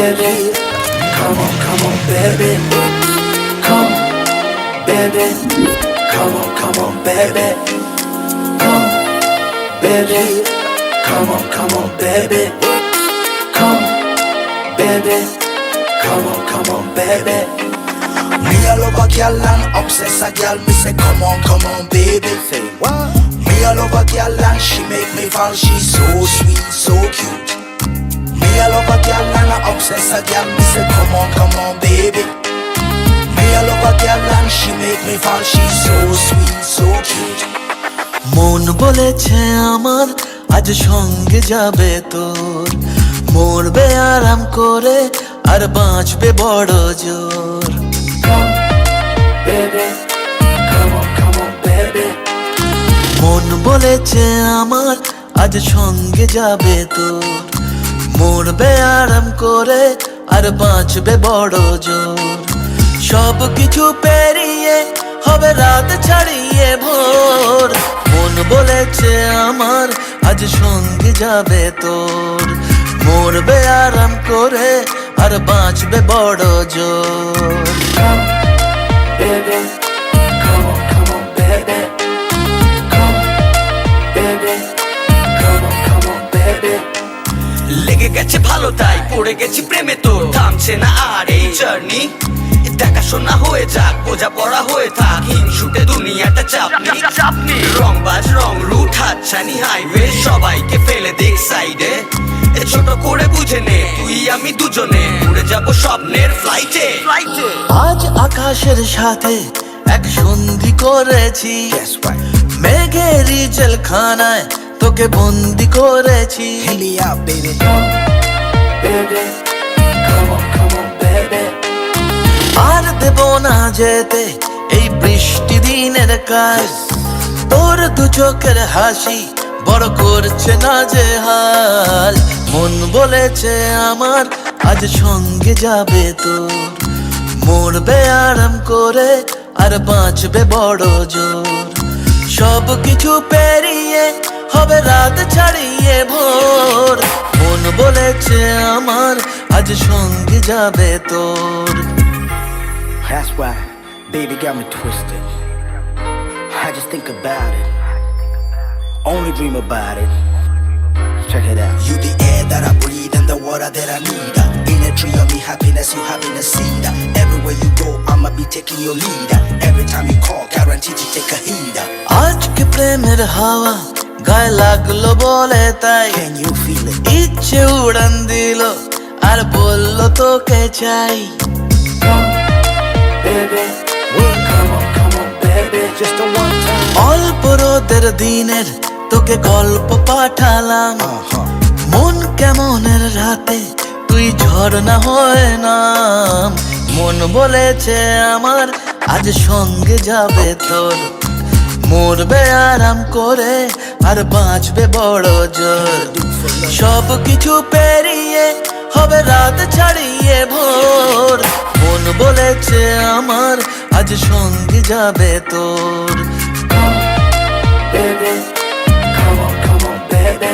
baby. Come on, baby. Come, baby. Come on, baby. Come, baby. Come on, baby. Come, baby. Come on, baby. Me all over girl and obsess a girl. Me say come on, baby. Say what? Me all over girl and she make me fall. She's so sweet, so cute. Me all over girl and I obsess a girl. Me say come on, baby. Me all over girl and she make me fall. She's so sweet, so cute. মন বলেছে আমার আজ সঙ্গে যাবে তোর, মরবে আরাম করে আর বাঁচবে বড় জোর। Come, baby. Come on, baby. মন বলেছে আমার আজ সঙ্গে যাবে তোর, মরবে আরাম করে আর বাঁচবে বড় জোর। সব কিছু পেরিয়ে হবে রাত ছাড়িয়ে ভোর। মন বলেছে আমার আজ সঙ্গে যাবে তোর, মরবে আরাম করে আর বাঁচবে বড় জোর। Come, baby. Come on, baby. Come, baby. Come on, baby. লেগে গেছে ভালো তাই পড়ে গেছি প্রেমে, তোর থামছে না আর এই জার্নি। দেখাশোনা হয়ে যাক, বোঝা পড়া হয়ে থাক, হিংসুটে দুনিয়াটা চাপনি। রংবাজ রং রুট হাতছানি হাইওয়ে, সবাইকে ফেলে দেখ সাইডে। ছোট করে বুঝে নে তুই আমি দুজনে উড়ে যাবো স্বপ্নের ফ্লাইটে। আজ আকাশের সাথে এক সন্ধি করেছি, That's right. মেঘেরই জেলখানায় তোকে বন্দি করেছি। Hit me out, baby. Come, baby. Come on, baby. আর দেব না যেতে এই বৃষ্টি দিনের কাজ, তোর দু চোখের হাসি বড় করছে না যে হাল। মন বলেছে আমার আজ সঙ্গে যাবে তোর, মরবে আরাম করে আর বাঁচবে বড় জোর। সব কিছু পেরিয়ে হবে রাত ছাড়িয়ে ভোর। মন বলেছে আমার আজ সঙ্গে যাবে তোর। That's why, baby got me twisted. I just think about it, only dream about it. Check it out. You the air that I breathe and the water that I need. Energy of me happiness, you having a seed. Everywhere you go, I'ma be taking your lead. Every time you call, guaranteed to take a heed. আজকে প্রেমের হাওয়া গায়ে লাগলো বলে তাই, Can you feel it? ইচ্ছে উড়ান দিল আর বললো তোকে চাই। Come, baby. Come on, baby. Just a one time. অল্প রোদের দিনের তোকে গল্প পাঠালাম, মন কেমনের রাতে তুই ঝর্ণা হয়ে নাম। মন বলেছে আমার আজ সঙ্গে যাবে তোর, মরবে আরাম করে আর বাঁচবে বড় জোর। সব কিছু পেরিয়ে হবে রাত ছাড়িয়ে ভোর। মন বলেছে আমার আজ সঙ্গে যাবে তোর। Baby, come on, baby.